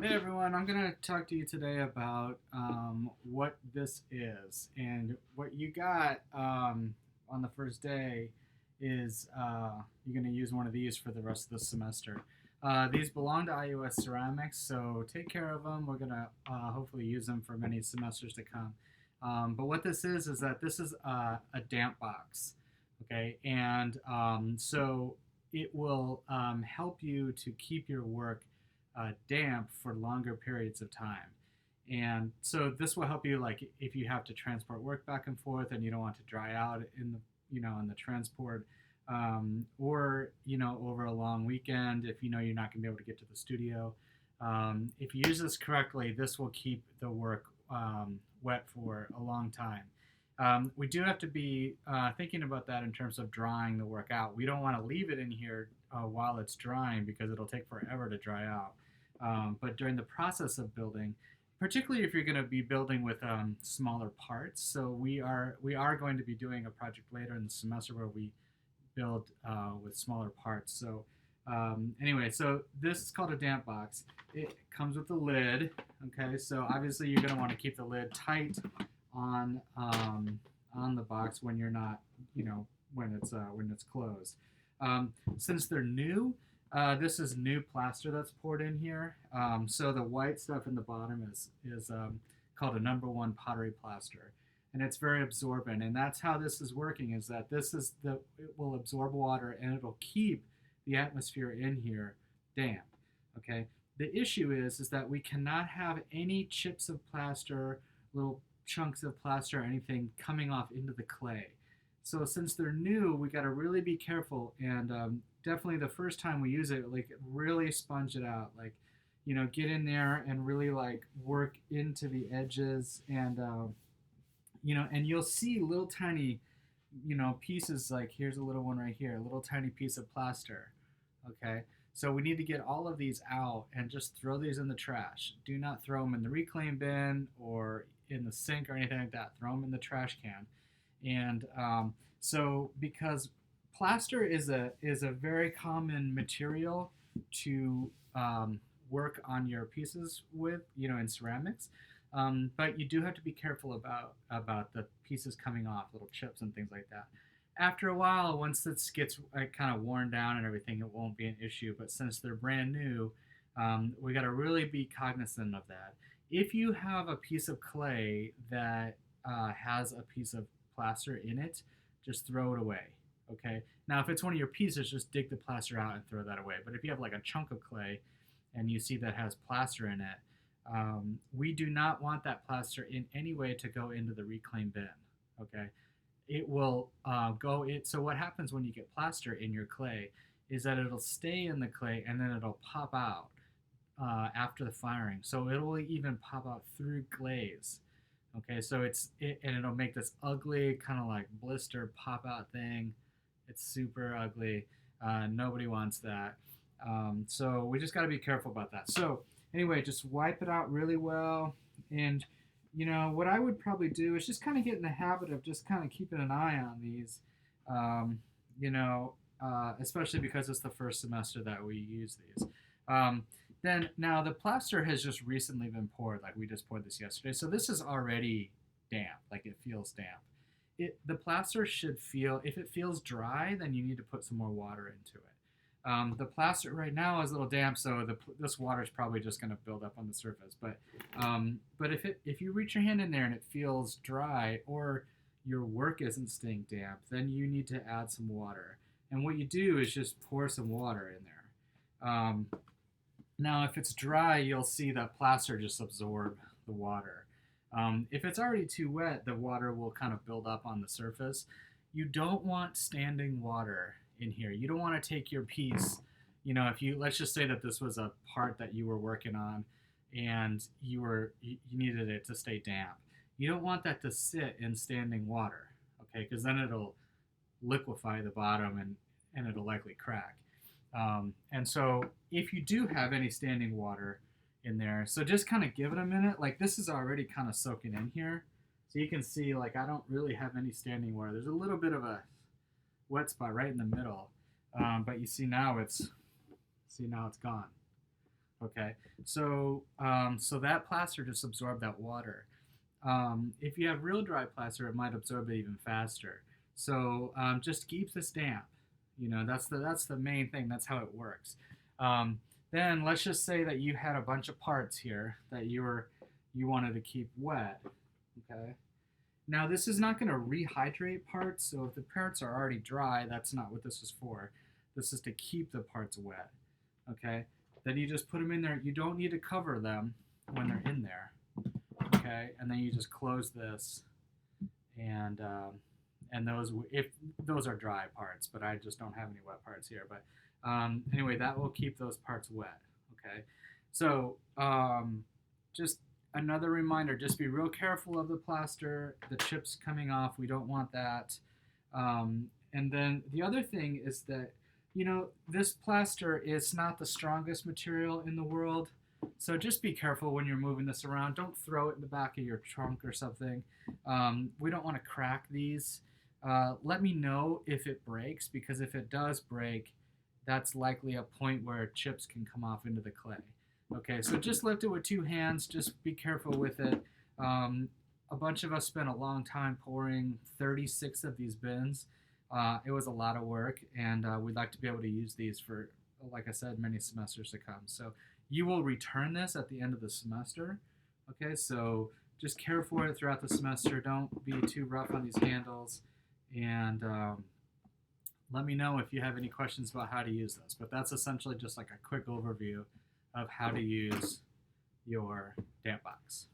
Hey everyone, I'm going to talk to you today about what this is. And what you got on the first day is you're going to use one of these for the rest of the semester. These belong to IUS Ceramics, so take care of them. We're going to hopefully use them for many semesters to come. But what this is that this is a damp box, okay? And so it will help you to keep your work damp for longer periods of time. And so this will help you, like if you have to transport work back and forth and you don't want to dry out in the in the transport, or over a long weekend if you're not going to be able to get to the studio. If you use this correctly, this will keep the work wet for a long time. We do have to be thinking about that in terms of drying the work out. We don't want to leave it in here while it's drying because it'll take forever to dry out. But during the process of building, particularly if you're going to be building with smaller parts, so we are going to be doing a project later in the semester where we build with smaller parts. So anyway, so this is called a damp box. It comes with a lid. Okay, so obviously you're going to want to keep the lid tight on the box when you're not, when it's closed. Since they're new, this is new plaster that's poured in here. So the white stuff in the bottom is called a #1 pottery plaster, and it's very absorbent. And that's how this is working. Is that it will absorb water and it'll keep the atmosphere in here damp. Okay. The issue is that we cannot have any chips of plaster, little chunks of plaster, or anything coming off into the clay. So since they're new, we got to really be careful, and definitely the first time we use it, like really sponge it out, like get in there and really like work into the edges, and and you'll see little tiny pieces. Like here's a little one right here, a little tiny piece of plaster. Okay, so we need to get all of these out and just throw these in the trash. Do not throw them in the reclaim bin or in the sink or anything like that. Throw them in the trash can. And so because plaster is a very common material to work on your pieces with, in ceramics. But you do have to be careful about the pieces coming off, little chips and things like that. After a while, once this gets kind of worn down and everything, it won't be an issue. But since they're brand new, we got to really be cognizant of that. If you have a piece of clay that has a piece of plaster in it, just throw it away. Okay. Now, if it's one of your pieces, just dig the plaster out and throw that away. But if you have like a chunk of clay and you see that has plaster in it, we do not want that plaster in any way to go into the reclaim bin. Okay. It will go it. So what happens when you get plaster in your clay is that it'll stay in the clay and then it'll pop out after the firing. So it will even pop out through glaze. Okay, so and it'll make this ugly kind of like blister pop out thing. It's super ugly. Nobody wants that. So we just got to be careful about that. So anyway, just wipe it out really well. And what I would probably do is just kind of get in the habit of just kind of keeping an eye on these. Especially because it's the first semester that we use these. Then now the plaster has just recently been poured, like we just poured this yesterday. So this is already damp, like it feels damp. The plaster should feel, if it feels dry, then you need to put some more water into it. The plaster right now is a little damp, so this water is probably just going to build up on the surface. But if you reach your hand in there and it feels dry, or your work isn't staying damp, then you need to add some water. And what you do is just pour some water in there. Now, if it's dry, you'll see that plaster just absorb the water. If it's already too wet, the water will kind of build up on the surface. You don't want standing water in here. You don't want to take your piece, let's just say that this was a part that you were working on and you needed it to stay damp. You don't want that to sit in standing water, okay? Because then it'll liquefy the bottom and it'll likely crack. And so if you do have any standing water in there, so just kind of give it a minute. Like this is already kind of soaking in here. So you can see like I don't really have any standing water. There's a little bit of a wet spot right in the middle. But you see now it's gone. Okay, so that plaster just absorbed that water. If you have real dry plaster, it might absorb it even faster. So just keep this damp. That's the main thing. That's how it works. Um, then let's just say that you had a bunch of parts here that you wanted to keep wet. Okay. Now this is not going to rehydrate parts. So if the parts are already dry, that's not what this is for. This is to keep the parts wet. Okay. Then you just put them in there. You don't need to cover them when they're in there. Okay, and then you just close this, and if those are dry parts, but I just don't have any wet parts here. But anyway, that will keep those parts wet. Okay, so just another reminder: just be real careful of the plaster, the chips coming off. We don't want that. And then the other thing is that this plaster is not the strongest material in the world. So just be careful when you're moving this around. Don't throw it in the back of your trunk or something. We don't want to crack these. Let me know if it breaks, because if it does break, that's likely a point where chips can come off into the clay. Okay, so just lift it with two hands. Just be careful with it. A bunch of us spent a long time pouring 36 of these bins. It was a lot of work, and we'd like to be able to use these for, like I said, many semesters to come. So you will return this at the end of the semester. Okay, so just care for it throughout the semester. Don't be too rough on these handles. And let me know if you have any questions about how to use this. But that's essentially just like a quick overview of how to use your damp box.